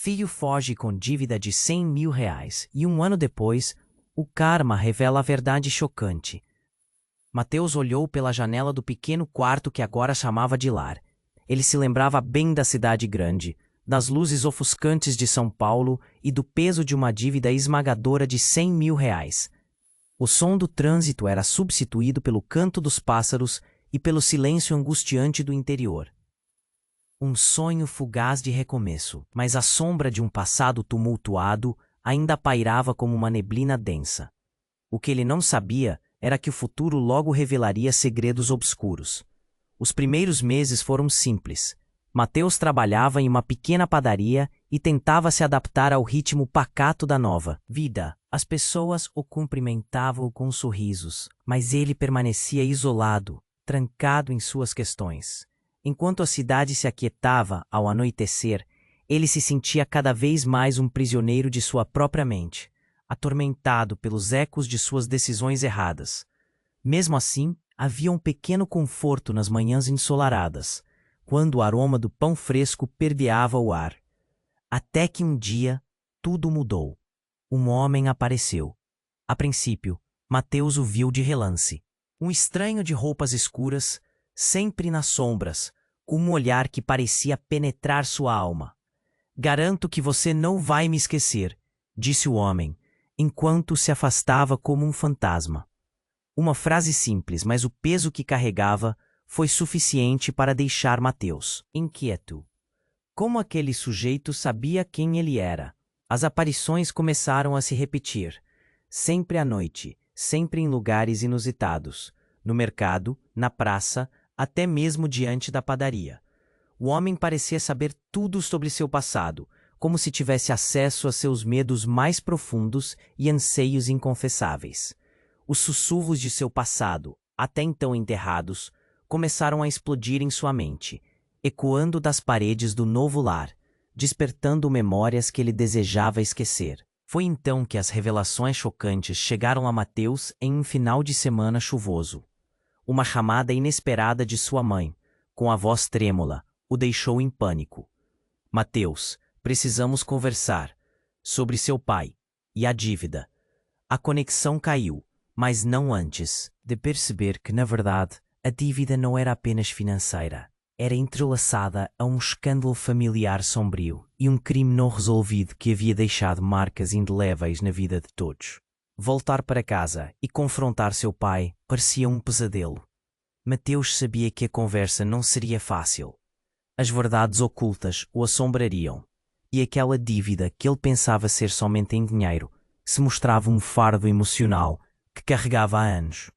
Filho foge com dívida de R$ 100.000 e um ano depois, o karma revela a verdade chocante. Mateus olhou pela janela do pequeno quarto que agora chamava de lar. Ele se lembrava bem da cidade grande, das luzes ofuscantes de São Paulo e do peso de uma dívida esmagadora de R$ 100.000. O som do trânsito era substituído pelo canto dos pássaros e pelo silêncio angustiante do interior. Um sonho fugaz de recomeço, mas a sombra de um passado tumultuado ainda pairava como uma neblina densa. O que ele não sabia era que o futuro logo revelaria segredos obscuros. Os primeiros meses foram simples. Mateus trabalhava em uma pequena padaria e tentava se adaptar ao ritmo pacato da nova vida. As pessoas o cumprimentavam com sorrisos, mas ele permanecia isolado, trancado em suas questões. Enquanto a cidade se aquietava ao anoitecer, ele se sentia cada vez mais um prisioneiro de sua própria mente, atormentado pelos ecos de suas decisões erradas. Mesmo assim, havia um pequeno conforto nas manhãs ensolaradas, quando o aroma do pão fresco permeava o ar. Até que um dia, tudo mudou. Um homem apareceu. A princípio, Mateus o viu de relance. Um estranho de roupas escuras, sempre nas sombras, com um olhar que parecia penetrar sua alma. "Garanto que você não vai me esquecer", disse o homem, enquanto se afastava como um fantasma. Uma frase simples, mas o peso que carregava foi suficiente para deixar Mateus inquieto. Como aquele sujeito sabia quem ele era? As aparições começaram a se repetir, sempre à noite, sempre em lugares inusitados, no mercado, na praça, até mesmo diante da padaria. O homem parecia saber tudo sobre seu passado, como se tivesse acesso a seus medos mais profundos e anseios inconfessáveis. Os sussurros de seu passado, até então enterrados, começaram a explodir em sua mente, ecoando das paredes do novo lar, despertando memórias que ele desejava esquecer. Foi então que as revelações chocantes chegaram a Mateus em um final de semana chuvoso. Uma chamada inesperada de sua mãe, com a voz trêmula, o deixou em pânico. "Mateus, precisamos conversar sobre seu pai e a dívida." A conexão caiu, mas não antes de perceber que, na verdade, a dívida não era apenas financeira. Era entrelaçada a um escândalo familiar sombrio e um crime não resolvido que havia deixado marcas indeléveis na vida de todos. Voltar para casa e confrontar seu pai parecia um pesadelo. Mateus sabia que a conversa não seria fácil. As verdades ocultas o assombrariam, e aquela dívida que ele pensava ser somente em dinheiro se mostrava um fardo emocional que carregava há anos.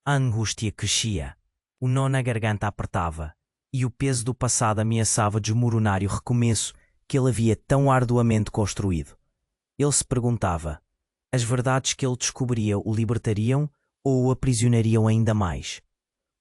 A angústia crescia, o nó na garganta apertava, e o peso do passado ameaçava desmoronar o recomeço que ele havia tão arduamente construído. Ele se perguntava: as verdades que ele descobria o libertariam ou o aprisionariam ainda mais?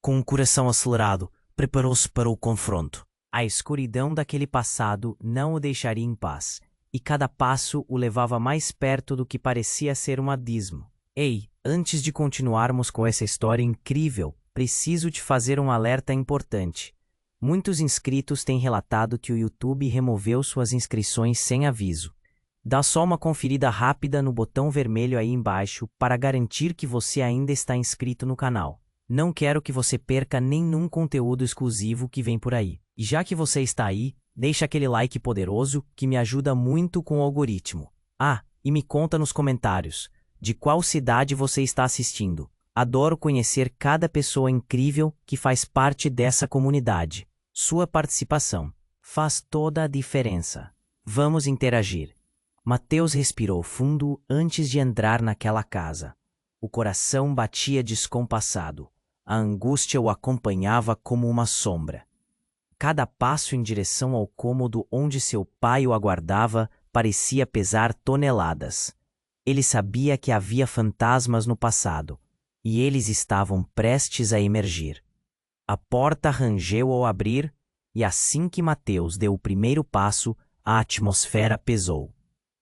Com um coração acelerado, preparou-se para o confronto. A escuridão daquele passado não o deixaria em paz, e cada passo o levava mais perto do que parecia ser um abismo. Ei, antes de continuarmos com essa história incrível, preciso te fazer um alerta importante. Muitos inscritos têm relatado que o YouTube removeu suas inscrições sem aviso. Dá só uma conferida rápida no botão vermelho aí embaixo para garantir que você ainda está inscrito no canal. Não quero que você perca nenhum conteúdo exclusivo que vem por aí. E já que você está aí, deixa aquele like poderoso que me ajuda muito com o algoritmo. Ah, e me conta nos comentários de qual cidade você está assistindo. Adoro conhecer cada pessoa incrível que faz parte dessa comunidade. Sua participação faz toda a diferença. Vamos interagir. Mateus respirou fundo antes de entrar naquela casa. O coração batia descompassado. A angústia o acompanhava como uma sombra. Cada passo em direção ao cômodo onde seu pai o aguardava parecia pesar toneladas. Ele sabia que havia fantasmas no passado, e eles estavam prestes a emergir. A porta rangeu ao abrir, e assim que Mateus deu o primeiro passo, a atmosfera pesou.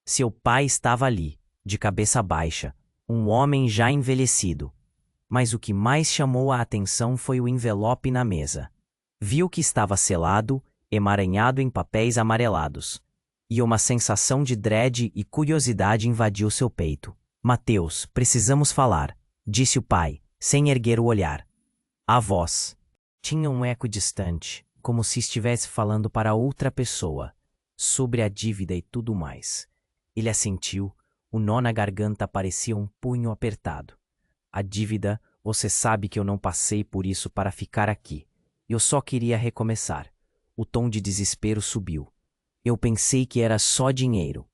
Seu pai estava ali, de cabeça baixa, um homem já envelhecido. Mas o que mais chamou a atenção foi o envelope na mesa. Viu que estava selado, emaranhado em papéis amarelados. e uma sensação de dread e curiosidade invadiu seu peito. Mateus, precisamos falar, disse o pai, sem erguer o olhar. A voz tinha um eco distante, como se estivesse falando para outra pessoa, sobre a dívida e tudo mais. Ele assentiu, o nó na garganta parecia um punho apertado. A dívida, você sabe que eu não passei por isso para ficar aqui. Eu só queria recomeçar. O tom de desespero subiu. Eu pensei que era só dinheiro.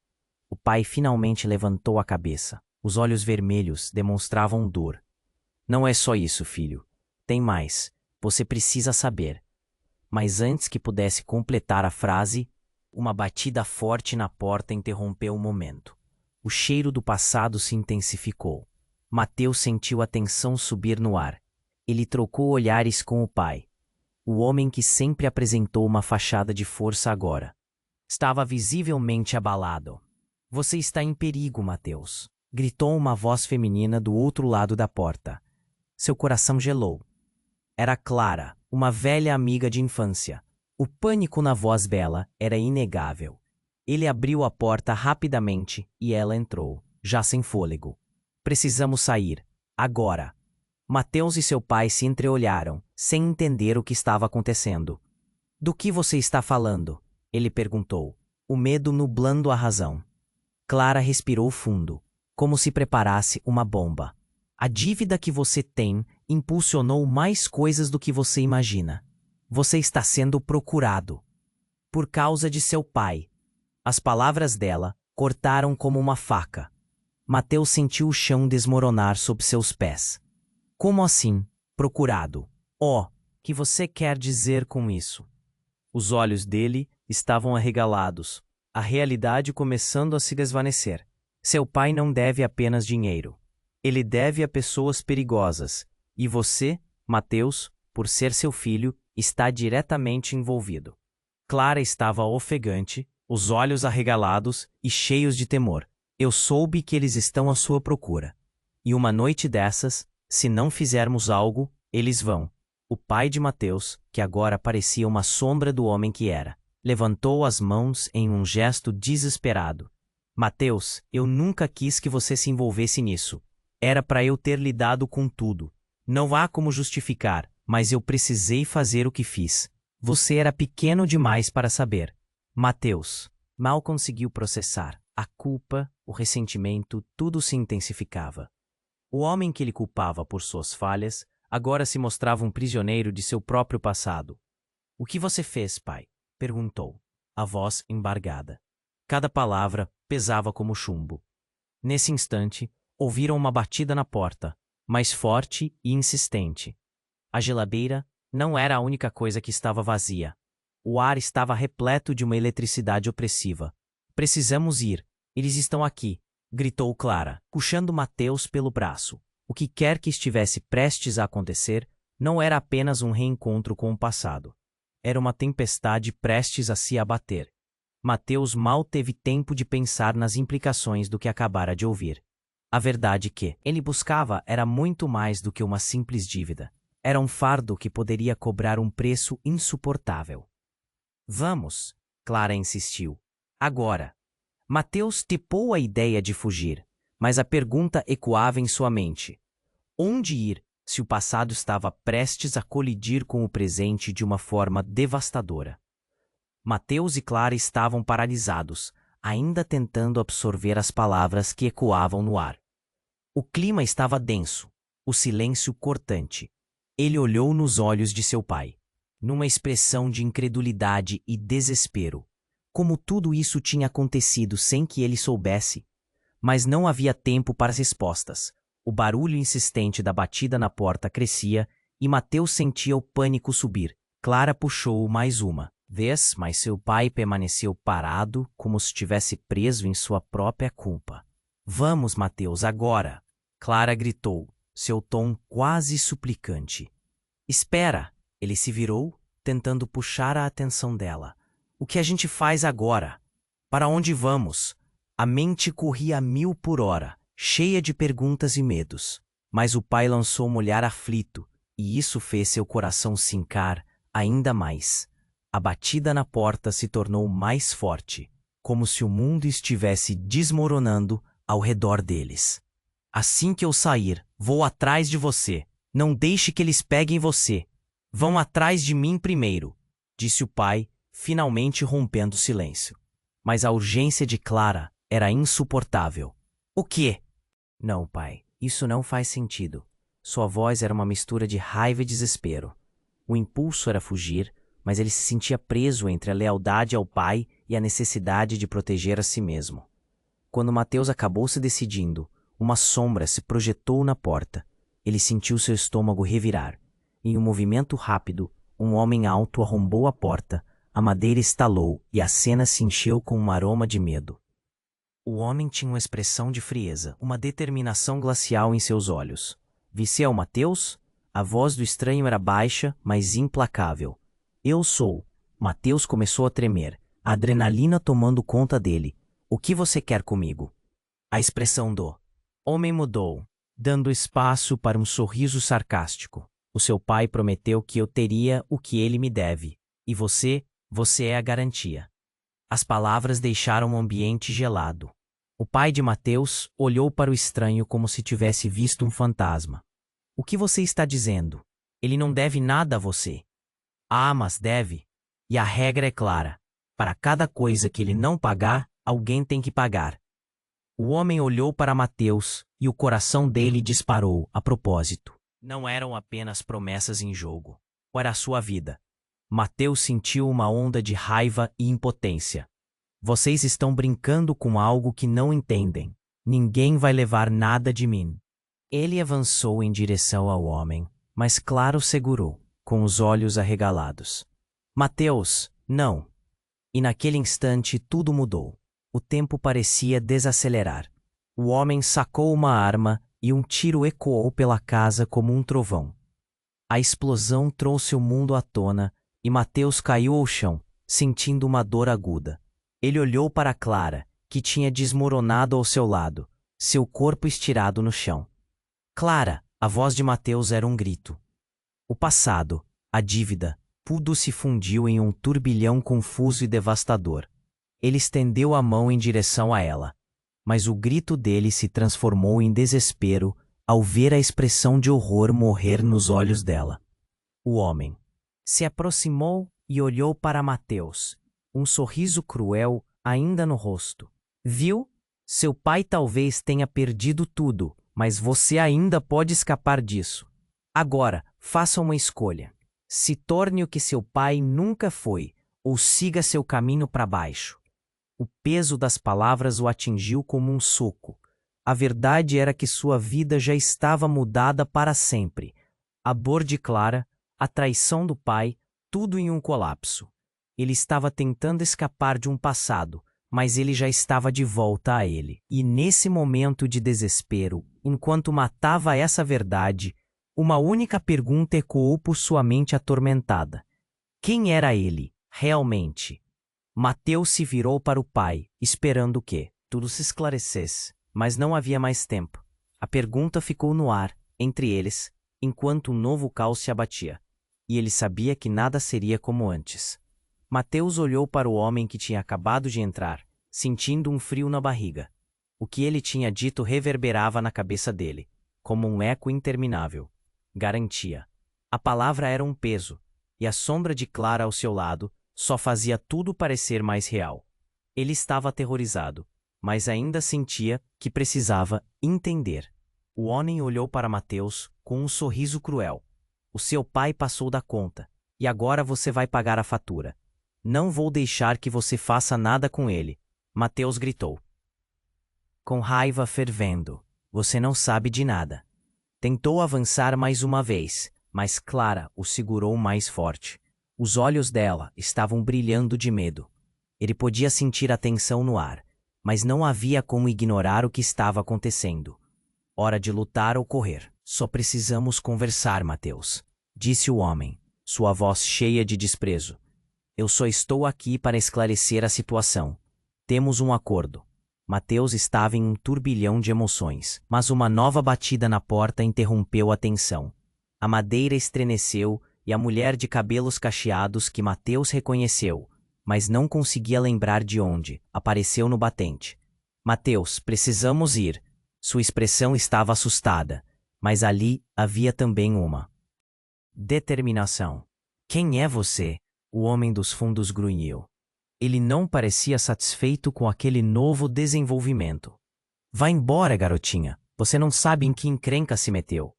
O pai finalmente levantou a cabeça. Os olhos vermelhos demonstravam dor. Não é só isso, filho. Tem mais. Você precisa saber. Mas antes que pudesse completar a frase, uma batida forte na porta interrompeu o momento. O cheiro do passado se intensificou. Mateus sentiu a tensão subir no ar. Ele trocou olhares com o pai. O homem que sempre apresentou uma fachada de força agora estava visivelmente abalado. Você está em perigo, Mateus, gritou uma voz feminina do outro lado da porta. Seu coração gelou. Era Clara, uma velha amiga de infância. O pânico na voz dela era inegável. Ele abriu a porta rapidamente e ela entrou, já sem fôlego. Precisamos sair. Agora. Mateus e seu pai se entreolharam, sem entender o que estava acontecendo. Do que você está falando? Ele perguntou, o medo nublando a razão. Clara respirou fundo, como se preparasse uma bomba. A dívida que você tem impulsionou mais coisas do que você imagina. Você está sendo procurado. Por causa de seu pai. As palavras dela cortaram como uma faca. Mateus sentiu o chão desmoronar sob seus pés. Como assim, procurado? Oh, que você quer dizer com isso? Os olhos dele estavam arregalados, a realidade começando a se desvanecer. Seu pai não deve apenas dinheiro. Ele deve a pessoas perigosas. E você, Mateus, por ser seu filho, está diretamente envolvido. Clara estava ofegante, os olhos arregalados e cheios de temor. Eu soube que eles estão à sua procura. E uma noite dessas, se não fizermos algo, eles vão. O pai de Mateus, que agora parecia uma sombra do homem que era, levantou as mãos em um gesto desesperado. Mateus, eu nunca quis que você se envolvesse nisso. Era para eu ter lidado com tudo. Não há como justificar, mas eu precisei fazer o que fiz. Você era pequeno demais para saber. Mateus mal conseguiu processar. A culpa, o ressentimento, tudo se intensificava. O homem que ele culpava por suas falhas agora se mostrava um prisioneiro de seu próprio passado. O que você fez, pai? Perguntou, a voz embargada. Cada palavra pesava como chumbo. Nesse instante, ouviram uma batida na porta, mais forte e insistente. A geladeira não era a única coisa que estava vazia. O ar estava repleto de uma eletricidade opressiva. Precisamos ir. Eles estão aqui, gritou Clara, puxando Mateus pelo braço. O que quer que estivesse prestes a acontecer não era apenas um reencontro com o passado. Era uma tempestade prestes a se abater. Mateus mal teve tempo de pensar nas implicações do que acabara de ouvir. A verdade que ele buscava era muito mais do que uma simples dívida. Era um fardo que poderia cobrar um preço insuportável. Vamos, Clara insistiu. Agora. Mateus tepou a ideia de fugir, mas a pergunta ecoava em sua mente. Onde ir se o passado estava prestes a colidir com o presente de uma forma devastadora? Mateus e Clara estavam paralisados, ainda tentando absorver as palavras que ecoavam no ar. O clima estava denso, o silêncio cortante. Ele olhou nos olhos de seu pai, numa expressão de incredulidade e desespero. Como tudo isso tinha acontecido sem que ele soubesse. Mas não havia tempo para as respostas. O barulho insistente da batida na porta crescia e Mateus sentia o pânico subir. Clara puxou mais uma vez, mas seu pai permaneceu parado, como se estivesse preso em sua própria culpa. Vamos, Mateus, agora! Clara gritou, seu tom quase suplicante. Espera! Ele se virou, tentando puxar a atenção dela. O que a gente faz agora? Para onde vamos? A mente corria a 1000 por hora, cheia de perguntas e medos. Mas o pai lançou um olhar aflito, e isso fez seu coração sincar ainda mais. A batida na porta se tornou mais forte. como se o mundo estivesse desmoronando ao redor deles. Assim que eu sair, vou atrás de você. Não deixe que eles peguem você. Vão atrás de mim primeiro, disse o pai, finalmente rompendo o silêncio. Mas a urgência de Clara era insuportável. O quê? Não, pai, isso não faz sentido. Sua voz era uma mistura de raiva e desespero. O impulso era fugir, mas ele se sentia preso entre a lealdade ao pai e a necessidade de proteger a si mesmo. Quando Mateus acabou se decidindo, uma sombra se projetou na porta. Ele sentiu seu estômago revirar. Em um movimento rápido, um homem alto arrombou a porta, a madeira estalou e a cena se encheu com um aroma de medo. O homem tinha uma expressão de frieza, uma determinação glacial em seus olhos. Você é o Mateus? A voz do estranho era baixa, mas implacável. Eu sou. Mateus começou a tremer, a adrenalina tomando conta dele. O que você quer comigo? A expressão do homem mudou, dando espaço para um sorriso sarcástico. O seu pai prometeu que eu teria o que ele me deve. E você é a garantia. As palavras deixaram o ambiente gelado. O pai de Mateus olhou para o estranho como se tivesse visto um fantasma. O que você está dizendo? Ele não deve nada a você. Ah, mas deve. E a regra é clara. Para cada coisa que ele não pagar, alguém tem que pagar. O homem olhou para Mateus e o coração dele disparou a propósito. Não eram apenas promessas em jogo. Era a sua vida. Mateus sentiu uma onda de raiva e impotência. Vocês estão brincando com algo que não entendem. Ninguém vai levar nada de mim. Ele avançou em direção ao homem, mas Clara o segurou, com os olhos arregalados. Mateus, não! E naquele instante tudo mudou. O tempo parecia desacelerar. O homem sacou uma arma e um tiro ecoou pela casa como um trovão. A explosão trouxe o mundo à tona e Mateus caiu ao chão, sentindo uma dor aguda. Ele olhou para Clara, que tinha desmoronado ao seu lado, seu corpo estirado no chão. Clara, a voz de Mateus era um grito. O passado, a dívida, tudo se fundiu em um turbilhão confuso e devastador. Ele estendeu a mão em direção a ela, mas o grito dele se transformou em desespero ao ver a expressão de horror morrer nos olhos dela. O homem se aproximou e olhou para Mateus, um sorriso cruel ainda no rosto. Viu? Seu pai talvez tenha perdido tudo, mas você ainda pode escapar disso. Agora, faça uma escolha. Se torne o que seu pai nunca foi, ou siga seu caminho para baixo. O peso das palavras o atingiu como um soco. A verdade era que sua vida já estava mudada para sempre. A dor de Clara, a traição do pai, tudo em um colapso. Ele estava tentando escapar de um passado, mas ele já estava de volta a ele. E nesse momento de desespero, enquanto matava essa verdade, uma única pergunta ecoou por sua mente atormentada. Quem era ele, realmente? Mateus se virou para o pai, esperando que tudo se esclarecesse, mas não havia mais tempo. A pergunta ficou no ar, entre eles, enquanto um novo caos se abatia. E ele sabia que nada seria como antes. Mateus olhou para o homem que tinha acabado de entrar, sentindo um frio na barriga. O que ele tinha dito reverberava na cabeça dele, como um eco interminável. Garantia. A palavra era um peso, e a sombra de Clara ao seu lado só fazia tudo parecer mais real. Ele estava aterrorizado, mas ainda sentia que precisava entender. O homem olhou para Mateus com um sorriso cruel. O seu pai passou da conta, e agora você vai pagar a fatura. Não vou deixar que você faça nada com ele, Mateus gritou. Com raiva fervendo, você não sabe de nada. Tentou avançar mais uma vez, mas Clara o segurou mais forte. Os olhos dela estavam brilhando de medo. Ele podia sentir a tensão no ar, mas não havia como ignorar o que estava acontecendo. Hora de lutar ou correr. Só precisamos conversar, Mateus, disse o homem, sua voz cheia de desprezo. Eu só estou aqui para esclarecer a situação. Temos um acordo. Mateus estava em um turbilhão de emoções, mas uma nova batida na porta interrompeu a tensão. A madeira estremeceu e a mulher de cabelos cacheados que Mateus reconheceu, mas não conseguia lembrar de onde. Apareceu no batente. Mateus, precisamos ir. Sua expressão estava assustada, mas ali havia também uma determinação. Quem é você? O homem dos fundos grunhiu. Ele não parecia satisfeito com aquele novo desenvolvimento. Vá embora, garotinha. Você não sabe em que encrenca se meteu.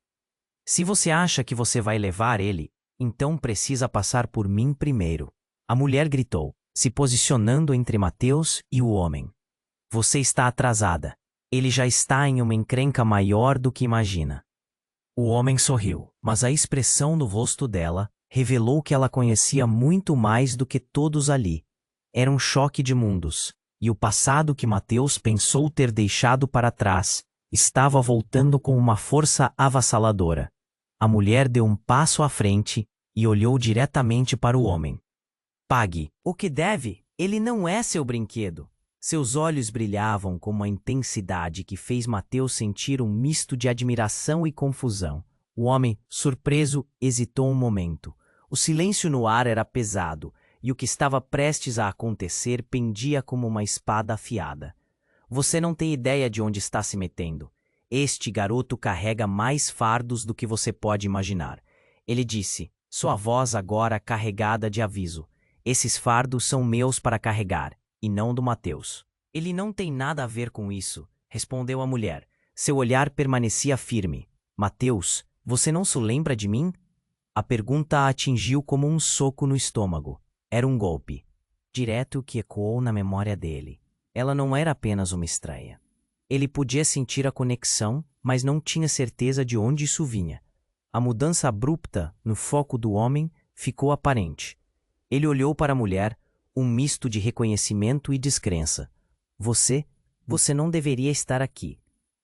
Se você acha que você vai levar ele, então precisa passar por mim primeiro. A mulher gritou, se posicionando entre Mateus e o homem. Você está atrasada. Ele já está em uma encrenca maior do que imagina. O homem sorriu, mas a expressão no rosto dela revelou que ela conhecia muito mais do que todos ali. Era um choque de mundos, e o passado que Mateus pensou ter deixado para trás estava voltando com uma força avassaladora. A mulher deu um passo à frente e olhou diretamente para o homem. Pague o que deve, ele não é seu brinquedo. Seus olhos brilhavam com uma intensidade que fez Mateus sentir um misto de admiração e confusão. O homem, surpreso, hesitou um momento. O silêncio no ar era pesado, e o que estava prestes a acontecer pendia como uma espada afiada. Você não tem ideia de onde está se metendo. Este garoto carrega mais fardos do que você pode imaginar. Ele disse, sua voz agora carregada de aviso. Esses fardos são meus para carregar, e não do Mateus. Ele não tem nada a ver com isso, respondeu a mulher. Seu olhar permanecia firme. Mateus, você não se lembra de mim? A pergunta a atingiu como um soco no estômago. Era um golpe, direto que ecoou na memória dele. Ela não era apenas uma estranha. Ele podia sentir a conexão, mas não tinha certeza de onde isso vinha. A mudança abrupta no foco do homem ficou aparente. Ele olhou para a mulher, um misto de reconhecimento e descrença. Você não deveria estar aqui.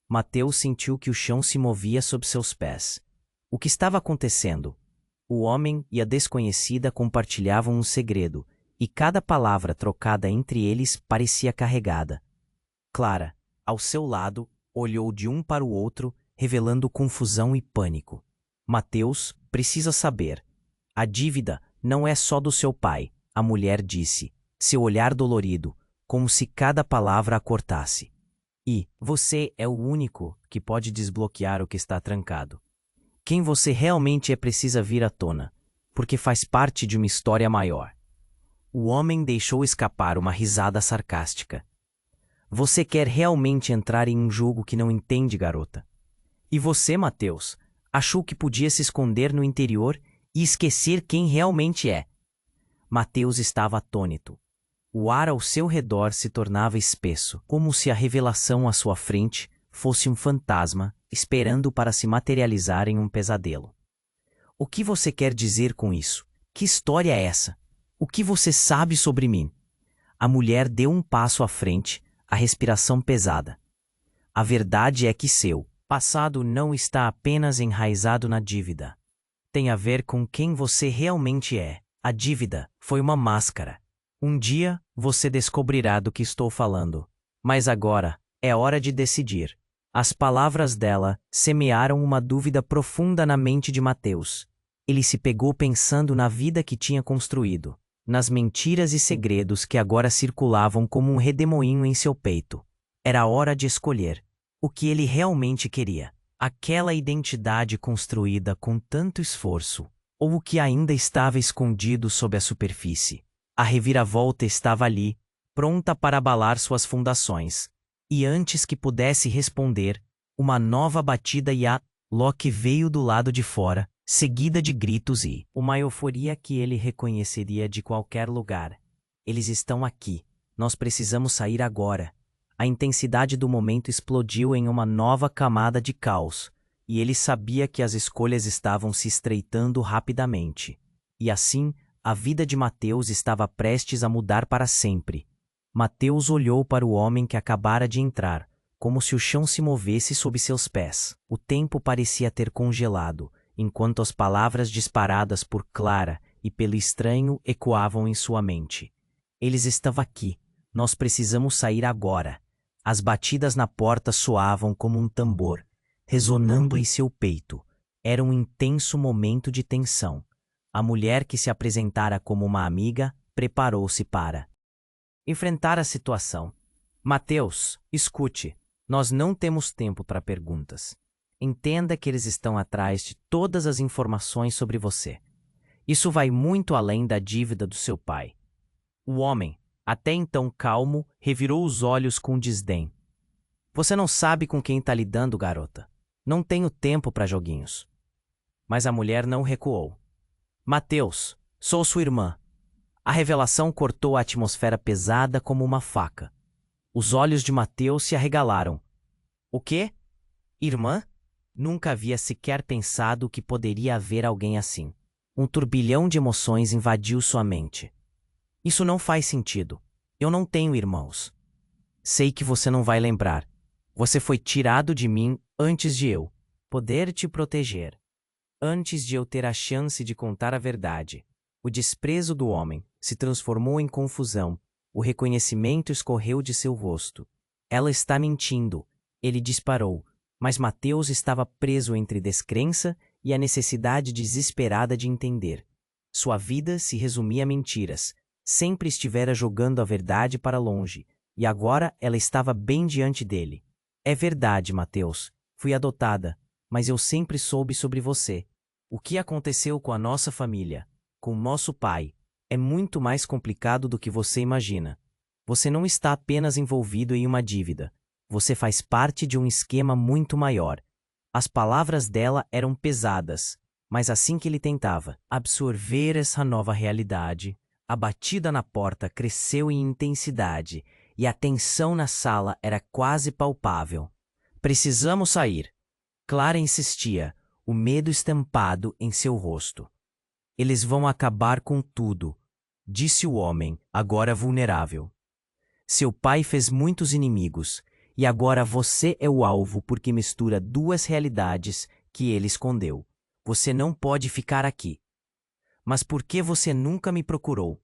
Mateus sentiu que o chão se movia sob seus pés. O que estava acontecendo? O homem e a desconhecida compartilhavam um segredo, e cada palavra trocada entre eles parecia carregada. Clara, ao seu lado, olhou de um para o outro, revelando confusão e pânico. Mateus precisa saber. A dívida não é só do seu pai, a mulher disse, seu olhar dolorido, como se cada palavra a cortasse. E você é o único que pode desbloquear o que está trancado. Quem você realmente é precisa vir à tona, porque faz parte de uma história maior. O homem deixou escapar uma risada sarcástica. Você quer realmente entrar em um jogo que não entende, garota? E você, Mateus, achou que podia se esconder no interior e esquecer quem realmente é? Mateus estava atônito. O ar ao seu redor se tornava espesso, como se a revelação à sua frente fosse um fantasma esperando para se materializar em um pesadelo. O que você quer dizer com isso? Que história é essa? O que você sabe sobre mim? A mulher deu um passo à frente, a respiração pesada. A verdade é que seu passado não está apenas enraizado na dívida. Tem a ver com quem você realmente é. A dívida foi uma máscara. Um dia você descobrirá do que estou falando. Mas agora é hora de decidir. As palavras dela semearam uma dúvida profunda na mente de Mateus. Ele se pegou pensando na vida que tinha construído, nas mentiras e segredos que agora circulavam como um redemoinho em seu peito. Era hora de escolher o que ele realmente queria. Aquela identidade construída com tanto esforço, ou o que ainda estava escondido sob a superfície. A reviravolta estava ali, pronta para abalar suas fundações. E antes que pudesse responder, uma nova batida e a Loki veio do lado de fora, seguida de gritos e uma euforia que ele reconheceria de qualquer lugar. Eles estão aqui. Nós precisamos sair agora. A intensidade do momento explodiu em uma nova camada de caos, e ele sabia que as escolhas estavam se estreitando rapidamente. E assim, a vida de Mateus estava prestes a mudar para sempre. Mateus olhou para o homem que acabara de entrar, como se o chão se movesse sob seus pés. O tempo parecia ter congelado, enquanto as palavras disparadas por Clara e pelo estranho ecoavam em sua mente. Eles estavam aqui. Nós precisamos sair agora. As batidas na porta soavam como um tambor, ressonando em seu peito. Era um intenso momento de tensão. A mulher que se apresentara como uma amiga preparou-se para enfrentar a situação. Mateus, escute, nós não temos tempo para perguntas. Entenda que eles estão atrás de todas as informações sobre você. Isso vai muito além da dívida do seu pai. O homem, até então calmo, revirou os olhos com desdém. Você não sabe com quem está lidando, garota. Não tenho tempo para joguinhos. Mas a mulher não recuou. Mateus, sou sua irmã. A revelação cortou a atmosfera pesada como uma faca. Os olhos de Mateus se arregalaram. O quê? Irmã? Nunca havia sequer pensado que poderia haver alguém assim. Um turbilhão de emoções invadiu sua mente. Isso não faz sentido. Eu não tenho irmãos. Sei que você não vai lembrar. Você foi tirado de mim antes de eu poder te proteger. Antes de eu ter a chance de contar a verdade. O desprezo do homem se transformou em confusão. O reconhecimento escorreu de seu rosto. Ela está mentindo. Ele disparou, mas Mateus estava preso entre descrença e a necessidade desesperada de entender. Sua vida se resumia a mentiras. Sempre estivera jogando a verdade para longe, e agora ela estava bem diante dele. É verdade, Mateus. Fui adotada, mas eu sempre soube sobre você. O que aconteceu com a nossa família, com nosso pai, é muito mais complicado do que você imagina. Você não está apenas envolvido em uma dívida. Você faz parte de um esquema muito maior. As palavras dela eram pesadas, mas assim que ele tentava absorver essa nova realidade, a batida na porta cresceu em intensidade e a tensão na sala era quase palpável. Precisamos sair. Clara insistia, o medo estampado em seu rosto. Eles vão acabar com tudo, disse o homem, agora vulnerável. Seu pai fez muitos inimigos, e agora você é o alvo porque mistura duas realidades que ele escondeu. Você não pode ficar aqui. Mas por que você nunca me procurou?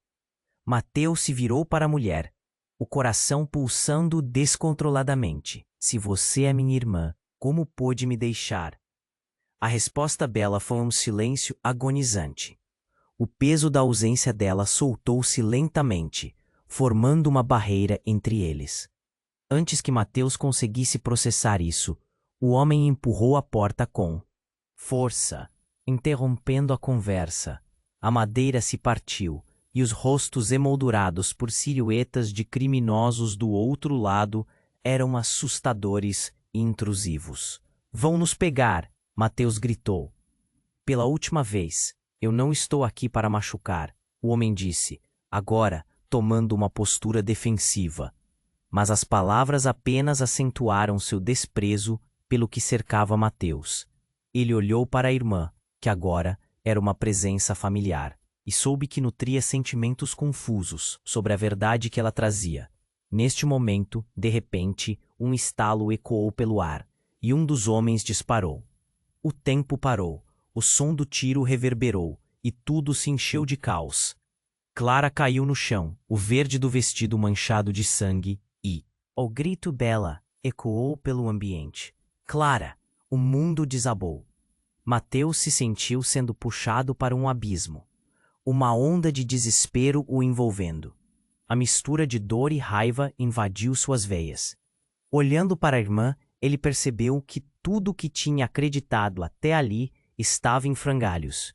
Mateus se virou para a mulher, o coração pulsando descontroladamente. Se você é minha irmã, como pôde me deixar? A resposta dela foi um silêncio agonizante. O peso da ausência dela soltou-se lentamente, formando uma barreira entre eles. Antes que Mateus conseguisse processar isso, o homem empurrou a porta com força, interrompendo a conversa. A madeira se partiu, e os rostos emoldurados por silhuetas de criminosos do outro lado eram assustadores e intrusivos. Vão nos pegar, Mateus gritou. Pela última vez, eu não estou aqui para machucar, o homem disse, agora tomando uma postura defensiva. Mas as palavras apenas acentuaram seu desprezo pelo que cercava Mateus. Ele olhou para a irmã, que agora era uma presença familiar, e soube que nutria sentimentos confusos sobre a verdade que ela trazia. Neste momento, de repente, um estalo ecoou pelo ar, e um dos homens disparou. O tempo parou, o som do tiro reverberou, e tudo se encheu de caos. Clara caiu no chão, o verde do vestido manchado de sangue, e o grito dela ecoou pelo ambiente. Clara, o mundo desabou. Mateus se sentiu sendo puxado para um abismo. Uma onda de desespero o envolvendo. A mistura de dor e raiva invadiu suas veias. Olhando para a irmã, ele percebeu que tudo o que tinha acreditado até ali estava em frangalhos.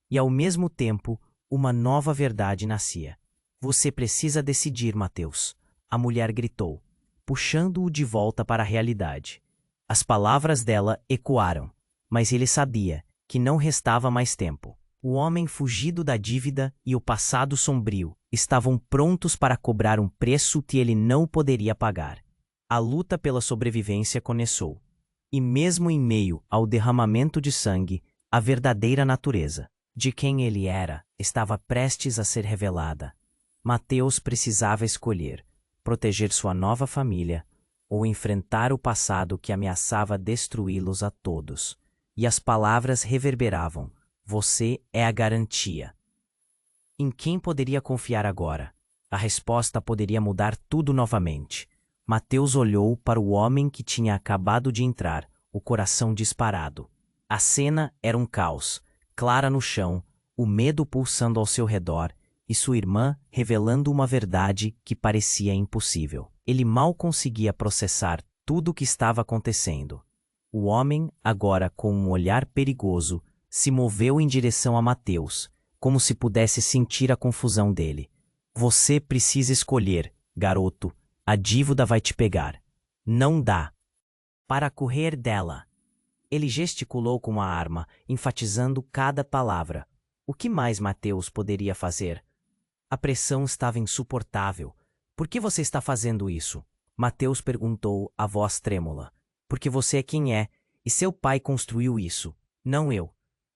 E ao mesmo tempo, uma nova verdade nascia. Você precisa decidir, Mateus. A mulher gritou, puxando-o de volta para a realidade. As palavras dela ecoaram, mas ele sabia que não restava mais tempo. O homem fugido da dívida e o passado sombrio estavam prontos para cobrar um preço que ele não poderia pagar. A luta pela sobrevivência começou. E mesmo em meio ao derramamento de sangue, a verdadeira natureza de quem ele era estava prestes a ser revelada. Mateus precisava escolher: proteger sua nova família ou enfrentar o passado que ameaçava destruí-los a todos. E as palavras reverberavam: você é a garantia. Em quem poderia confiar agora? A resposta poderia mudar tudo novamente. Mateus olhou para o homem que tinha acabado de entrar, o coração disparado. A cena era um caos. Clara no chão, o medo pulsando ao seu redor, e sua irmã revelando uma verdade que parecia impossível. Ele mal conseguia processar tudo o que estava acontecendo. O homem, agora com um olhar perigoso, se moveu em direção a Mateus, como se pudesse sentir a confusão dele. Você precisa escolher, garoto. A dívida vai te pegar. Não dá para correr dela. Ele gesticulou com a arma, enfatizando cada palavra. O que mais Mateus poderia fazer? A pressão estava insuportável. Por que você está fazendo isso? Mateus perguntou, a voz trêmula. Porque você é quem é, e seu pai construiu isso, não eu.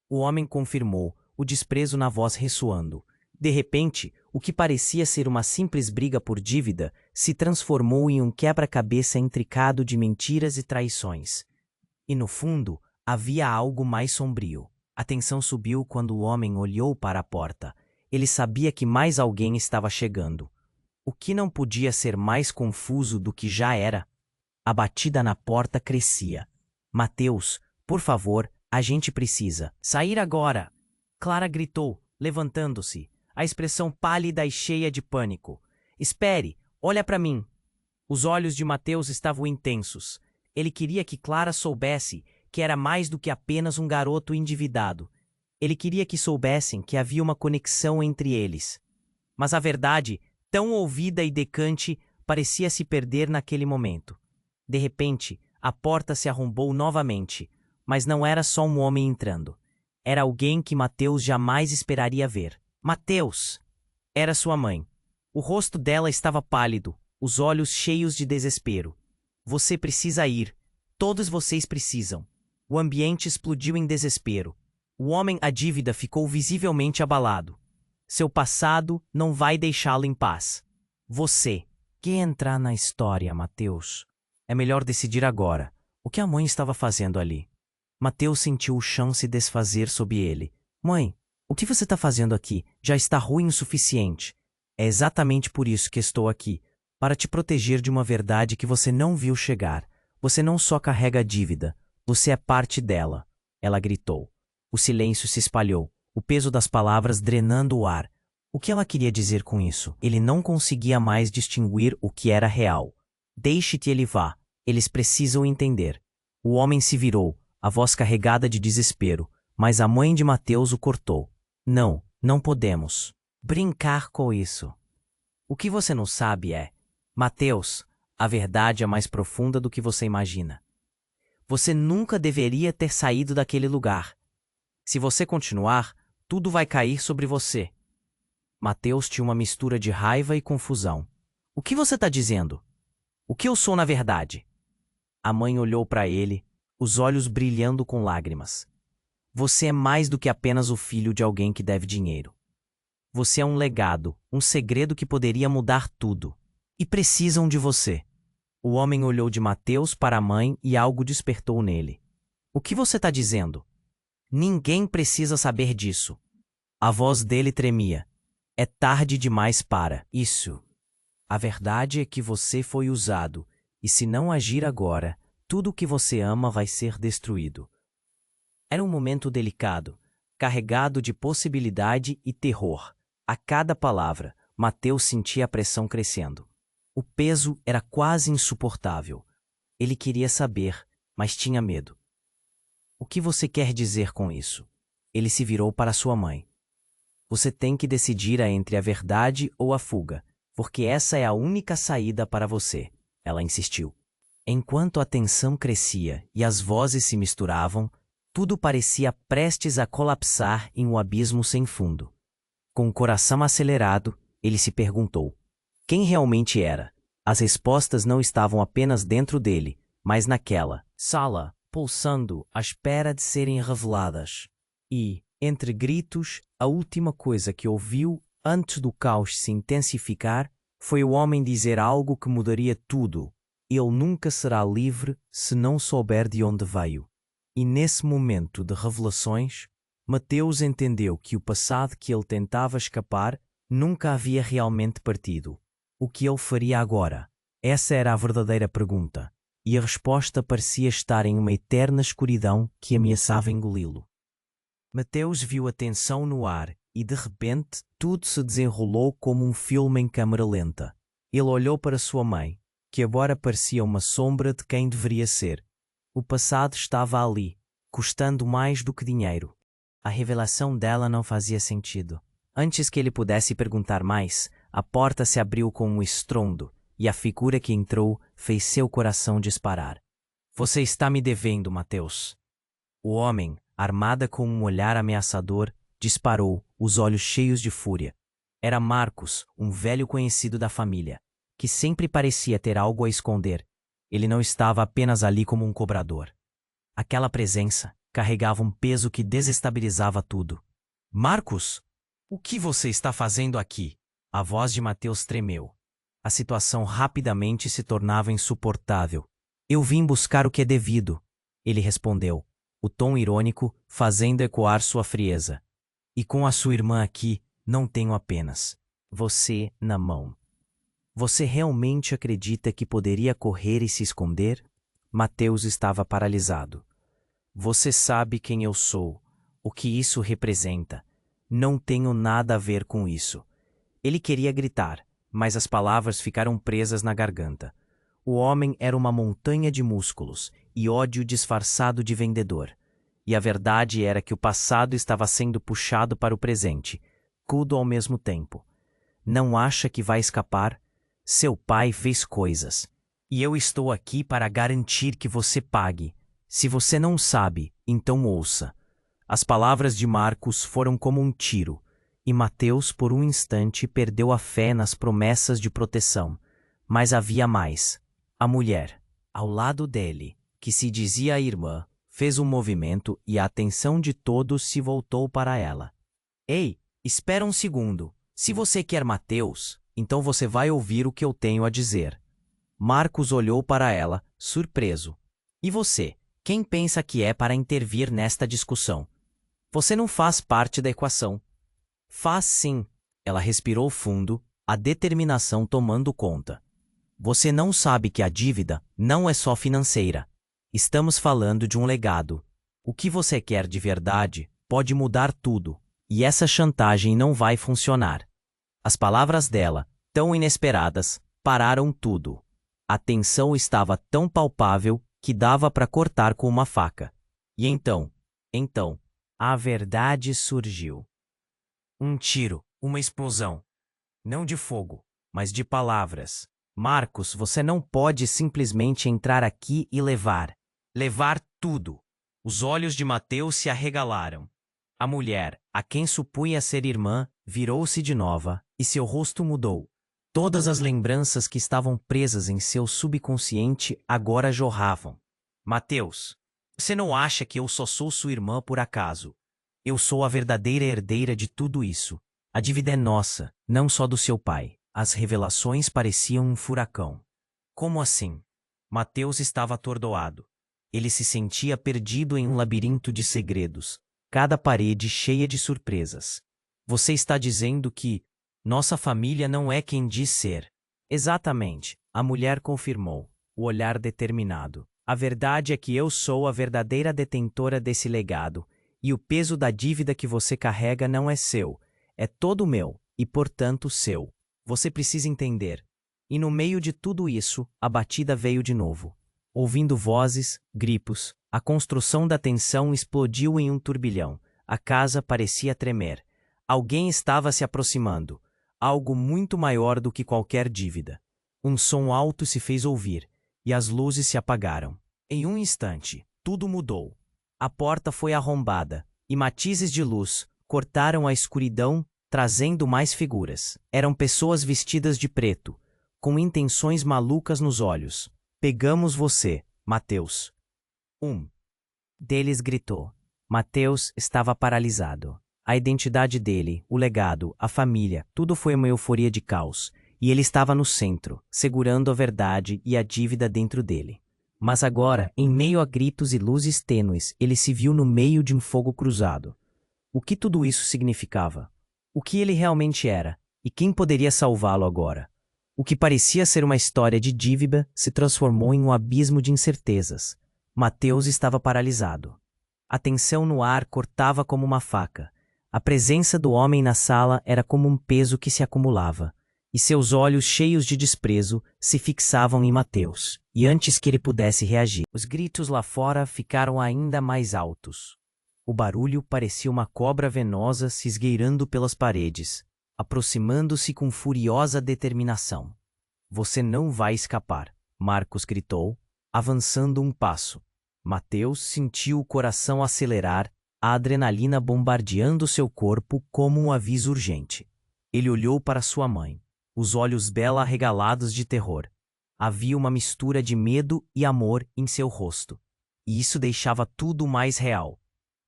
O homem confirmou, o desprezo na voz ressoando. De repente, o que parecia ser uma simples briga por dívida se transformou em um quebra-cabeça intricado de mentiras e traições. E no fundo, havia algo mais sombrio. A tensão subiu quando o homem olhou para a porta. Ele sabia que mais alguém estava chegando. O que não podia ser mais confuso do que já era? A batida na porta crescia. Mateus, por favor, a gente precisa sair agora! Clara gritou, levantando-se, a expressão pálida e cheia de pânico. Espere, olha para mim. Os olhos de Mateus estavam intensos. Ele queria que Clara soubesse que era mais do que apenas um garoto endividado. Ele queria que soubessem que havia uma conexão entre eles. Mas a verdade, tão ouvida e decante, parecia se perder naquele momento. De repente, a porta se arrombou novamente, mas não era só um homem entrando. Era alguém que Mateus jamais esperaria ver. Mateus! Era sua mãe. O rosto dela estava pálido, os olhos cheios de desespero. Você precisa ir. Todos vocês precisam. O ambiente explodiu em desespero. O homem à dívida ficou visivelmente abalado. Seu passado não vai deixá-lo em paz. Você quer entrar na história, Mateus? É melhor decidir agora. O que a mãe estava fazendo ali? Mateus sentiu o chão se desfazer sob ele. Mãe, o que você está fazendo aqui? Já está ruim o suficiente. É exatamente por isso que estou aqui. Para te proteger de uma verdade que você não viu chegar. Você não só carrega a dívida, você é parte dela. Ela gritou. O silêncio se espalhou, o peso das palavras drenando o ar. O que ela queria dizer com isso? Ele não conseguia mais distinguir o que era real. Deixe que ele vá. Eles precisam entender. O homem se virou, a voz carregada de desespero, mas a mãe de Mateus o cortou. Não, não podemos brincar com isso. O que você não sabe é, Mateus, a verdade é mais profunda do que você imagina. Você nunca deveria ter saído daquele lugar. Se você continuar, tudo vai cair sobre você. Mateus tinha uma mistura de raiva e confusão. O que você está dizendo? O que eu sou na verdade? A mãe olhou para ele, os olhos brilhando com lágrimas. Você é mais do que apenas o filho de alguém que deve dinheiro. Você é um legado, um segredo que poderia mudar tudo. E precisam de você. O homem olhou de Mateus para a mãe e algo despertou nele. O que você está dizendo? Ninguém precisa saber disso. A voz dele tremia. É tarde demais para isso. A verdade é que você foi usado, e se não agir agora, tudo o que você ama vai ser destruído. Era um momento delicado, carregado de possibilidade e terror. A cada palavra, Mateus sentia a pressão crescendo. O peso era quase insuportável. Ele queria saber, mas tinha medo. O que você quer dizer com isso? Ele se virou para sua mãe. Você tem que decidir entre a verdade ou a fuga, porque essa é a única saída para você, ela insistiu. Enquanto a tensão crescia e as vozes se misturavam, tudo parecia prestes a colapsar em um abismo sem fundo. Com o coração acelerado, ele se perguntou: quem realmente era? As respostas não estavam apenas dentro dele, mas naquela sala, pulsando, à espera de serem reveladas. E, entre gritos, a última coisa que ouviu, antes do caos se intensificar, foi o homem dizer algo que mudaria tudo. Ele nunca será livre se não souber de onde veio. E nesse momento de revelações, Mateus entendeu que o passado que ele tentava escapar nunca havia realmente partido. O que ele faria agora? Essa era a verdadeira pergunta, e a resposta parecia estar em uma eterna escuridão que ameaçava engoli-lo. Mateus viu a tensão no ar E de repente, tudo se desenrolou como um filme em câmera lenta. Ele olhou para sua mãe, que agora parecia uma sombra de quem deveria ser. O passado estava ali, custando mais do que dinheiro. A revelação dela não fazia sentido. Antes que ele pudesse perguntar mais, a porta se abriu com um estrondo, e a figura que entrou fez seu coração disparar. Você está me devendo, Mateus. O homem, armada com um olhar ameaçador, disparou, os olhos cheios de fúria. Era Marcos, um velho conhecido da família, que sempre parecia ter algo a esconder. Ele não estava apenas ali como um cobrador. Aquela presença carregava um peso que desestabilizava tudo. Marcos, o que você está fazendo aqui? A voz de Mateus tremeu. A situação rapidamente se tornava insuportável. Eu vim buscar o que é devido, ele respondeu, o tom irônico fazendo ecoar sua frieza. E com a sua irmã aqui, não tenho apenas você na mão. Você realmente acredita que poderia correr e se esconder? Mateus estava paralisado. Você sabe quem eu sou, o que isso representa. Não tenho nada a ver com isso. Ele queria gritar, mas as palavras ficaram presas na garganta. O homem era uma montanha de músculos e ódio disfarçado de vendedor. E a verdade era que o passado estava sendo puxado para o presente, tudo ao mesmo tempo. Não acha que vai escapar? Seu pai fez coisas. E eu estou aqui para garantir que você pague. Se você não sabe, então ouça. As palavras de Marcos foram como um tiro, e Mateus por um instante perdeu a fé nas promessas de proteção. Mas havia mais. A mulher, ao lado dele, que se dizia a irmã, fez um movimento e a atenção de todos se voltou para ela. Ei, espera um segundo. Se você quer Mateus, então você vai ouvir o que eu tenho a dizer. Marcos olhou para ela, surpreso. E você? Quem pensa que é para intervir nesta discussão? Você não faz parte da equação. Faz sim. Ela respirou fundo, a determinação tomando conta. Você não sabe que a dívida não é só financeira. Estamos falando de um legado. O que você quer de verdade pode mudar tudo, e essa chantagem não vai funcionar. As palavras dela, tão inesperadas, pararam tudo. A tensão estava tão palpável que dava para cortar com uma faca. E então, a verdade surgiu. Um tiro, uma explosão. Não de fogo, mas de palavras. Marcos, você não pode simplesmente entrar aqui e levar tudo. Os olhos de Mateus se arregalaram. A mulher, a quem supunha ser irmã, virou-se de nova, e seu rosto mudou. Todas as lembranças que estavam presas em seu subconsciente agora jorravam. Mateus, você não acha que eu só sou sua irmã por acaso? Eu sou a verdadeira herdeira de tudo isso. A dívida é nossa, não só do seu pai. As revelações pareciam um furacão. Como assim? Mateus estava atordoado. Ele se sentia perdido em um labirinto de segredos, cada parede cheia de surpresas. Você está dizendo que nossa família não é quem diz ser. Exatamente, a mulher confirmou, o olhar determinado. A verdade é que eu sou a verdadeira detentora desse legado, e o peso da dívida que você carrega não é seu, é todo meu, e portanto seu. Você precisa entender. E no meio de tudo isso, a batida veio de novo. Ouvindo vozes, gritos, a construção da tensão explodiu em um turbilhão. A casa parecia tremer. Alguém estava se aproximando. Algo muito maior do que qualquer dívida. Um som alto se fez ouvir, e as luzes se apagaram. Em um instante, tudo mudou. A porta foi arrombada, e matizes de luz cortaram a escuridão, trazendo mais figuras. Eram pessoas vestidas de preto, com intenções malucas nos olhos. Pegamos você, Mateus. Um deles gritou. Mateus estava paralisado. A identidade dele, o legado, a família, tudo foi uma euforia de caos, e ele estava no centro, segurando a verdade e a dívida dentro dele. Mas agora, em meio a gritos e luzes tênues, ele se viu no meio de um fogo cruzado. O que tudo isso significava? O que ele realmente era? E quem poderia salvá-lo agora? O que parecia ser uma história de dívida se transformou em um abismo de incertezas. Mateus estava paralisado. A tensão no ar cortava como uma faca. A presença do homem na sala era como um peso que se acumulava, e seus olhos cheios de desprezo se fixavam em Mateus, e antes que ele pudesse reagir, os gritos lá fora ficaram ainda mais altos. O barulho parecia uma cobra venosa se esgueirando pelas paredes, aproximando-se com furiosa determinação. Você não vai escapar, Marcos gritou, avançando um passo. Mateus sentiu o coração acelerar, a adrenalina bombardeando seu corpo como um aviso urgente. Ele olhou para sua mãe, os olhos dela arregalados de terror. Havia uma mistura de medo e amor em seu rosto. E isso deixava tudo mais real.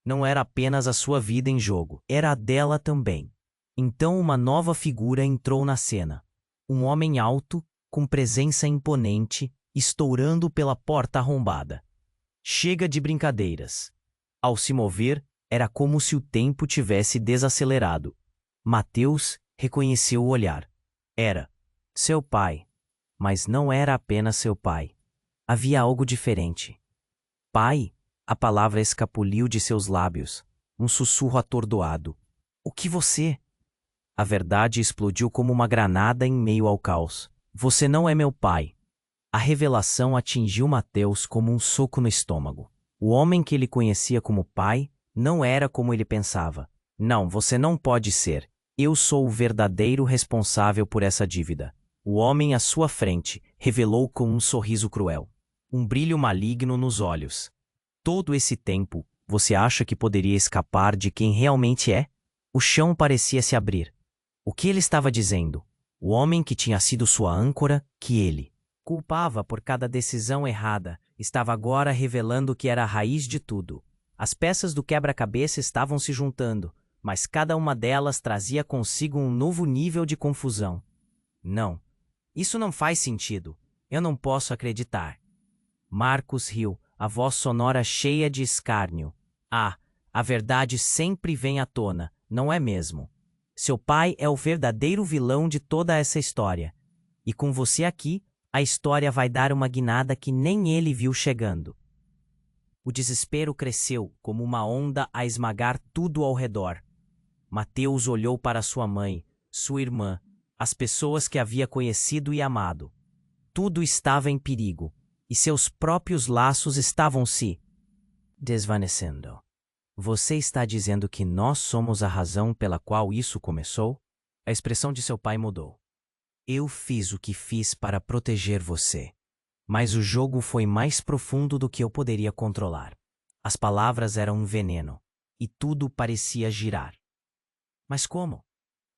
Não era apenas a sua vida em jogo, era a dela também. Então uma nova figura entrou na cena. Um homem alto, com presença imponente, estourando pela porta arrombada. Chega de brincadeiras. Ao se mover, era como se o tempo tivesse desacelerado. Mateus reconheceu o olhar. Era seu pai. Mas não era apenas seu pai. Havia algo diferente. Pai? A palavra escapuliu de seus lábios. Um sussurro atordoado. O que você... A verdade explodiu como uma granada em meio ao caos. Você não é meu pai. A revelação atingiu Mateus como um soco no estômago. O homem que ele conhecia como pai não era como ele pensava. Não, você não pode ser. Eu sou o verdadeiro responsável por essa dívida. O homem à sua frente revelou com um sorriso cruel, um brilho maligno nos olhos. Todo esse tempo, você acha que poderia escapar de quem realmente é? O chão parecia se abrir. O que ele estava dizendo? O homem que tinha sido sua âncora, que ele culpava por cada decisão errada, estava agora revelando que era a raiz de tudo. As peças do quebra-cabeça estavam se juntando, mas cada uma delas trazia consigo um novo nível de confusão. Não, isso não faz sentido. Eu não posso acreditar. Marcos riu, a voz sonora cheia de escárnio. Ah, a verdade sempre vem à tona, não é mesmo? Seu pai é o verdadeiro vilão de toda essa história. E com você aqui, a história vai dar uma guinada que nem ele viu chegando. O desespero cresceu como uma onda a esmagar tudo ao redor. Mateus olhou para sua mãe, sua irmã, as pessoas que havia conhecido e amado. Tudo estava em perigo, e seus próprios laços estavam se desvanecendo. Você está dizendo que nós somos a razão pela qual isso começou? A expressão de seu pai mudou. Eu fiz o que fiz para proteger você. Mas o jogo foi mais profundo do que eu poderia controlar. As palavras eram um veneno, e tudo parecia girar. Mas como?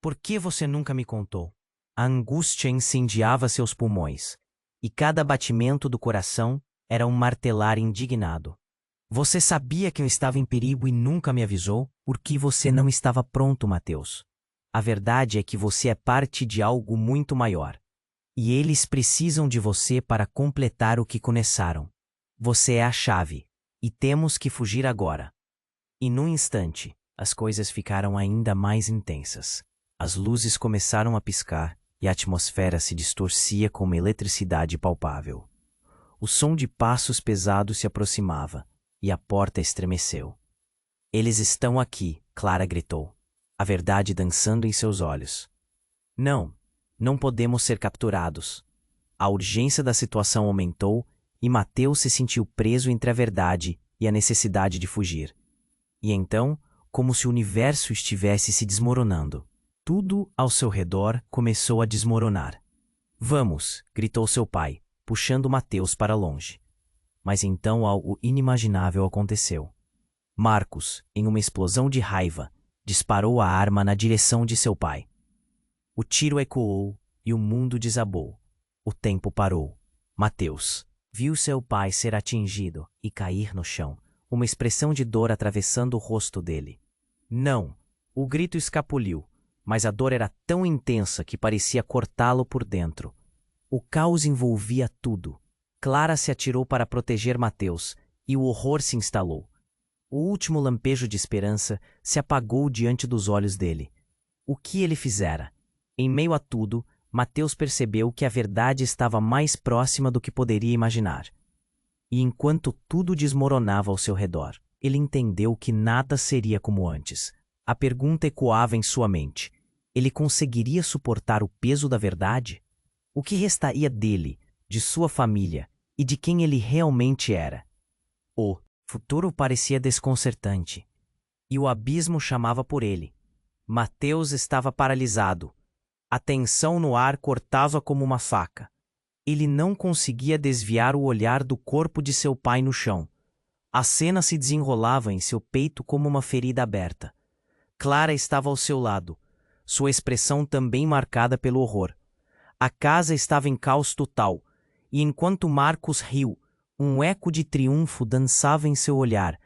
Por que você nunca me contou? A angústia incendiava seus pulmões, e cada batimento do coração era um martelar indignado. Você sabia que eu estava em perigo e nunca me avisou? Por que você não estava pronto, Mateus? A verdade é que você é parte de algo muito maior. E eles precisam de você para completar o que começaram. Você é a chave, e temos que fugir agora. E num instante, as coisas ficaram ainda mais intensas. As luzes começaram a piscar e a atmosfera se distorcia com uma eletricidade palpável. O som de passos pesados se aproximava, e a porta estremeceu. Eles estão aqui, Clara gritou, a verdade dançando em seus olhos. Não, não podemos ser capturados. A urgência da situação aumentou e Mateus se sentiu preso entre a verdade e a necessidade de fugir. E então, como se o universo estivesse se desmoronando, tudo ao seu redor começou a desmoronar. Vamos, gritou seu pai, puxando Mateus para longe. Mas então algo inimaginável aconteceu. Marcos, em uma explosão de raiva, disparou a arma na direção de seu pai. O tiro ecoou e o mundo desabou. O tempo parou. Mateus viu seu pai ser atingido e cair no chão, uma expressão de dor atravessando o rosto dele. Não! O grito escapuliu, mas a dor era tão intensa que parecia cortá-lo por dentro. O caos envolvia tudo. Clara se atirou para proteger Mateus, e o horror se instalou. O último lampejo de esperança se apagou diante dos olhos dele. O que ele fizera? Em meio a tudo, Mateus percebeu que a verdade estava mais próxima do que poderia imaginar. E enquanto tudo desmoronava ao seu redor, ele entendeu que nada seria como antes. A pergunta ecoava em sua mente. Ele conseguiria suportar o peso da verdade? O que restaria dele, de sua família e de quem ele realmente era? O futuro parecia desconcertante, e o abismo chamava por ele. Mateus estava paralisado. A tensão no ar cortava como uma faca. Ele não conseguia desviar o olhar do corpo de seu pai no chão. A cena se desenrolava em seu peito como uma ferida aberta. Clara estava ao seu lado, sua expressão também marcada pelo horror. A casa estava em caos total, e enquanto Marcos riu, um eco de triunfo dançava em seu olhar.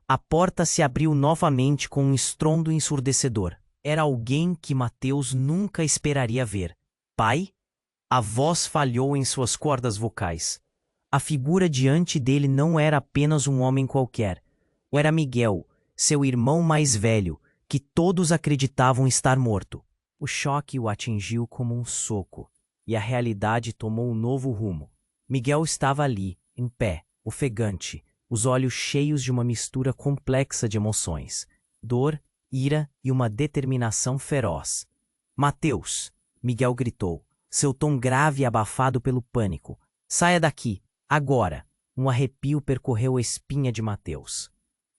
A porta se abriu novamente com um estrondo ensurdecedor. Era alguém que Mateus nunca esperaria ver. Pai? A voz falhou em suas cordas vocais. A figura diante dele não era apenas um homem qualquer. Era Miguel, seu irmão mais velho, que todos acreditavam estar morto. O choque o atingiu como um soco, e a realidade tomou um novo rumo. Miguel estava ali, em pé, ofegante, os olhos cheios de uma mistura complexa de emoções, dor, ira e uma determinação feroz. Mateus! Miguel gritou, seu tom grave e abafado pelo pânico. Saia daqui, agora! Um arrepio percorreu a espinha de Mateus.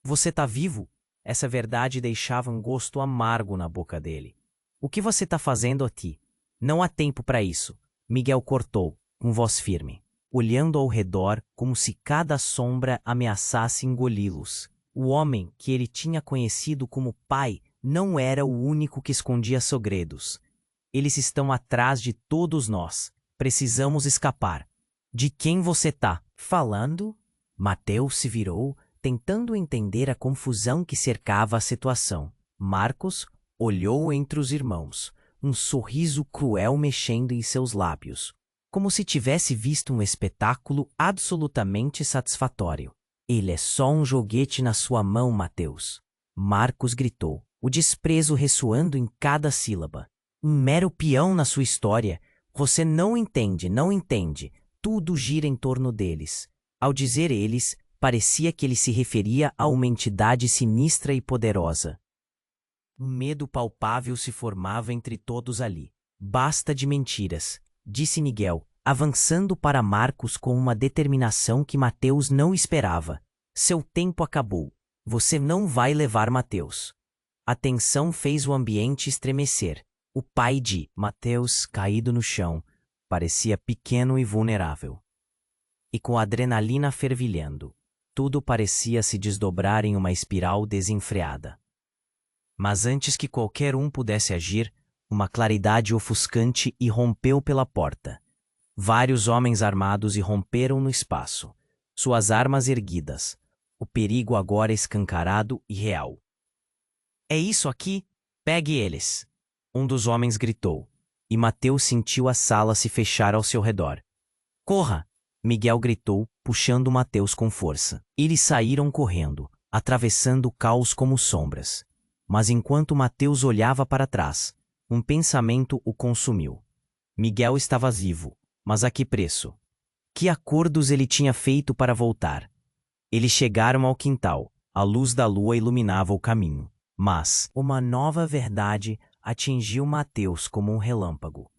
Você tá vivo? Essa verdade deixava um gosto amargo na boca dele. O que você tá fazendo aqui? Não há tempo para isso. Miguel cortou, com voz firme, olhando ao redor como se cada sombra ameaçasse engoli-los. O homem que ele tinha conhecido como pai não era o único que escondia segredos. Eles estão atrás de todos nós. Precisamos escapar. De quem você tá falando? Mateus se virou, tentando entender a confusão que cercava a situação. Marcos olhou entre os irmãos, um sorriso cruel mexendo em seus lábios, como se tivesse visto um espetáculo absolutamente satisfatório. Ele é só um joguete na sua mão, Mateus. Marcos gritou, o desprezo ressoando em cada sílaba. Um mero peão na sua história. Você não entende, não entende. Tudo gira em torno deles. Ao dizer eles, parecia que ele se referia a uma entidade sinistra e poderosa. Um medo palpável se formava entre todos ali. Basta de mentiras, disse Miguel, avançando para Marcos com uma determinação que Mateus não esperava. Seu tempo acabou. Você não vai levar Mateus. A tensão fez o ambiente estremecer. O pai de Mateus, caído no chão, parecia pequeno e vulnerável. E com a adrenalina fervilhando, tudo parecia se desdobrar em uma espiral desenfreada. Mas antes que qualquer um pudesse agir, uma claridade ofuscante irrompeu pela porta. Vários homens armados irromperam no espaço, suas armas erguidas, o perigo agora escancarado e real. É isso aqui? Pegue eles! Um dos homens gritou, e Mateus sentiu a sala se fechar ao seu redor. Corra! Miguel gritou, puxando Mateus com força. Eles saíram correndo, atravessando o caos como sombras. Mas enquanto Mateus olhava para trás, um pensamento o consumiu. Miguel estava vivo, mas a que preço? Que acordos ele tinha feito para voltar? Eles chegaram ao quintal, a luz da lua iluminava o caminho. Mas uma nova verdade atingiu Mateus como um relâmpago.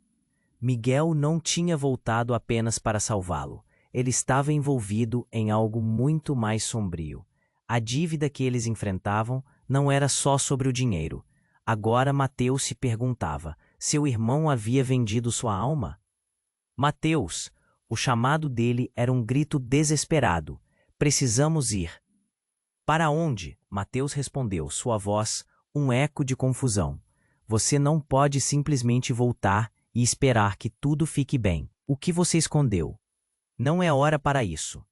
Miguel não tinha voltado apenas para salvá-lo. Ele estava envolvido em algo muito mais sombrio. A dívida que eles enfrentavam não era só sobre o dinheiro. Agora Mateus se perguntava, seu irmão havia vendido sua alma? Mateus! O chamado dele era um grito desesperado. Precisamos ir. Para onde? Mateus respondeu, sua voz, um eco de confusão. Você não pode simplesmente voltar e esperar que tudo fique bem. O que você escondeu? Não é hora para isso.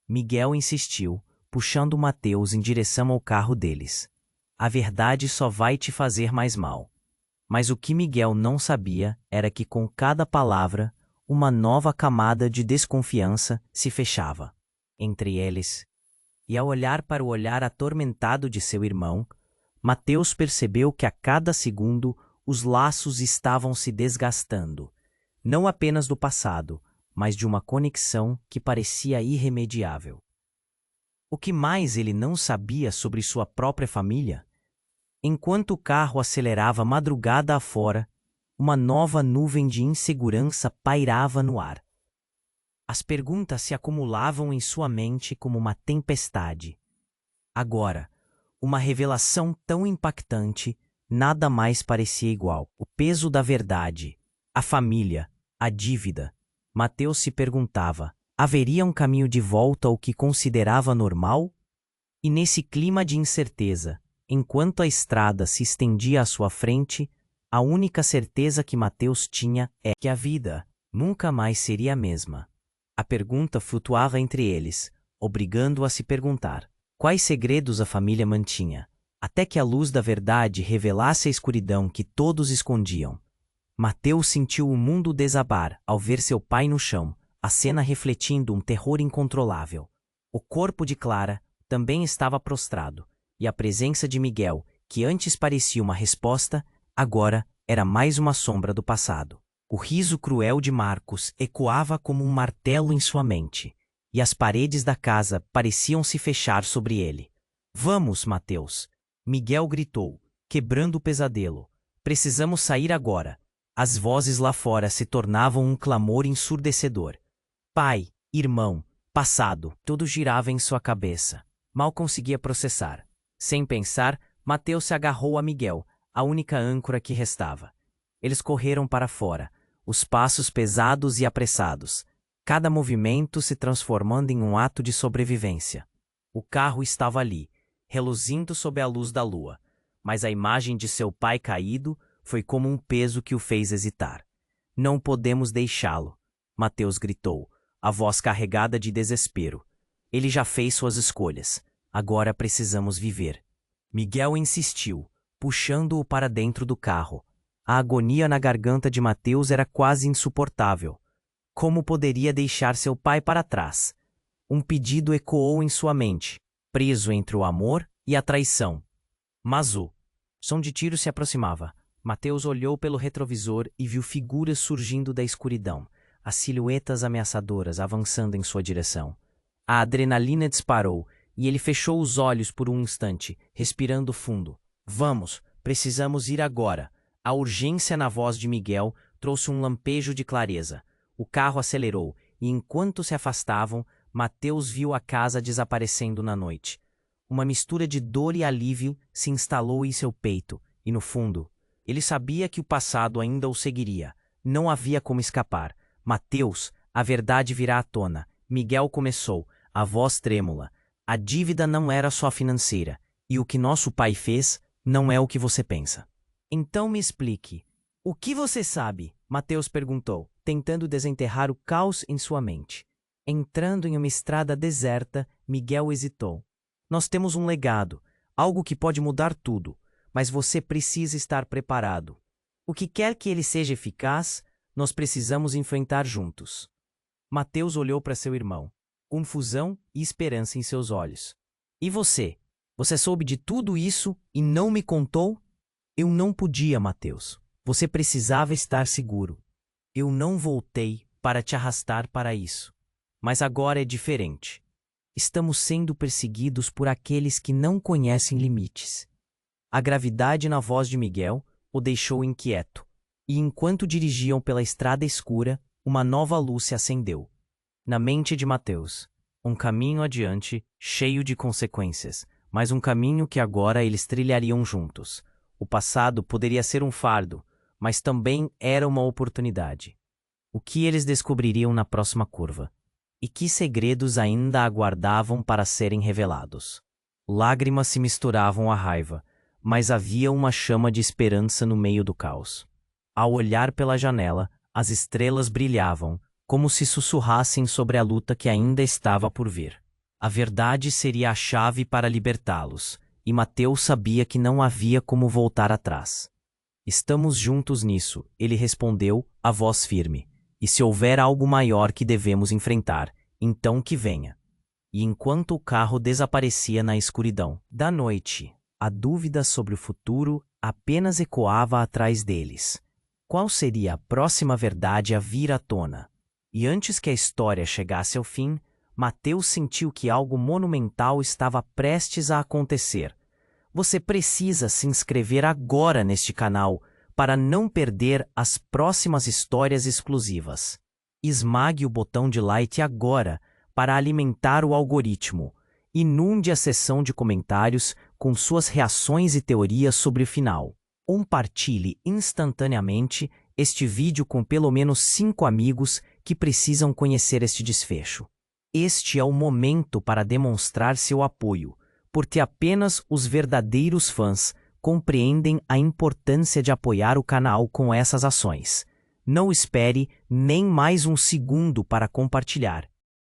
Miguel insistiu, puxando Mateus em direção ao carro deles. A verdade só vai te fazer mais mal. Mas o que Miguel não sabia era que com cada palavra, uma nova camada de desconfiança se fechava entre eles. E ao olhar para o olhar atormentado de seu irmão, Mateus percebeu que a cada segundo os laços estavam se desgastando, não apenas do passado, mas de uma conexão que parecia irremediável. O que mais ele não sabia sobre sua própria família? Enquanto o carro acelerava madrugada afora, uma nova nuvem de insegurança pairava no ar. As perguntas se acumulavam em sua mente como uma tempestade. Agora, uma revelação tão impactante, nada mais parecia igual. O peso da verdade, a família, a dívida. Mateus se perguntava: haveria um caminho de volta ao que considerava normal? E nesse clima de incerteza, enquanto a estrada se estendia à sua frente, a única certeza que Mateus tinha é que a vida nunca mais seria a mesma. A pergunta flutuava entre eles, obrigando-o a se perguntar quais segredos a família mantinha, até que a luz da verdade revelasse a escuridão que todos escondiam. Mateus sentiu o mundo desabar ao ver seu pai no chão, a cena refletindo um terror incontrolável. O corpo de Clara também estava prostrado, e a presença de Miguel, que antes parecia uma resposta, agora era mais uma sombra do passado. O riso cruel de Marcos ecoava como um martelo em sua mente, e as paredes da casa pareciam se fechar sobre ele. Vamos, Mateus! Miguel gritou, quebrando o pesadelo. Precisamos sair agora. As vozes lá fora se tornavam um clamor ensurdecedor. Pai, irmão, passado, tudo girava em sua cabeça. Mal conseguia processar. Sem pensar, Mateus se agarrou a Miguel, a única âncora que restava. Eles correram para fora, os passos pesados e apressados, cada movimento se transformando em um ato de sobrevivência. O carro estava ali, reluzindo sob a luz da lua, mas a imagem de seu pai caído foi como um peso que o fez hesitar. Não podemos deixá-lo, Mateus gritou, a voz carregada de desespero. Ele já fez suas escolhas. Agora precisamos viver. Miguel insistiu, puxando-o para dentro do carro. A agonia na garganta de Mateus era quase insuportável. Como poderia deixar seu pai para trás? Um pedido ecoou em sua mente, preso entre o amor e a traição. Mas o som de tiro se aproximava. Mateus olhou pelo retrovisor e viu figuras surgindo da escuridão, as silhuetas ameaçadoras avançando em sua direção. A adrenalina disparou e ele fechou os olhos por um instante, respirando fundo. Vamos, precisamos ir agora. A urgência na voz de Miguel trouxe um lampejo de clareza. O carro acelerou e, enquanto se afastavam, Mateus viu a casa desaparecendo na noite. Uma mistura de dor e alívio se instalou em seu peito, e no fundo, ele sabia que o passado ainda o seguiria. Não havia como escapar. Mateus, a verdade virá à tona. Miguel começou, a voz trêmula. A dívida não era só financeira, e o que nosso pai fez não é o que você pensa. Então me explique. O que você sabe? Mateus perguntou, tentando desenterrar o caos em sua mente. Entrando em uma estrada deserta, Miguel hesitou. Nós temos um legado, algo que pode mudar tudo, mas você precisa estar preparado. O que quer que ele seja eficaz, nós precisamos enfrentar juntos. Mateus olhou para seu irmão, confusão e esperança em seus olhos. E você? Você soube de tudo isso e não me contou? Eu não podia, Mateus. Você precisava estar seguro. Eu não voltei para te arrastar para isso. Mas agora é diferente. Estamos sendo perseguidos por aqueles que não conhecem limites. A gravidade na voz de Miguel o deixou inquieto, e enquanto dirigiam pela estrada escura, uma nova luz se acendeu. Na mente de Mateus, um caminho adiante, cheio de consequências, mas um caminho que agora eles trilhariam juntos. O passado poderia ser um fardo, mas também era uma oportunidade. O que eles descobririam na próxima curva? E que segredos ainda aguardavam para serem revelados? Lágrimas se misturavam à raiva, mas havia uma chama de esperança no meio do caos. Ao olhar pela janela, as estrelas brilhavam, como se sussurrassem sobre a luta que ainda estava por vir. A verdade seria a chave para libertá-los, e Mateus sabia que não havia como voltar atrás. Estamos juntos nisso, ele respondeu, a voz firme. E se houver algo maior que devemos enfrentar, então que venha. E enquanto o carro desaparecia na escuridão da noite, a dúvida sobre o futuro apenas ecoava atrás deles. Qual seria a próxima verdade a vir à tona? E antes que a história chegasse ao fim, Mateus sentiu que algo monumental estava prestes a acontecer. Você precisa se inscrever agora neste canal para não perder as próximas histórias exclusivas. Esmague o botão de like agora para alimentar o algoritmo. Inunde a seção de comentários com suas reações e teorias sobre o final. Compartilhe instantaneamente este vídeo com pelo menos 5 amigos que precisam conhecer este desfecho. Este é o momento para demonstrar seu apoio, porque apenas os verdadeiros fãs compreendem a importância de apoiar o canal com essas ações. Não espere nem mais um segundo para compartilhar.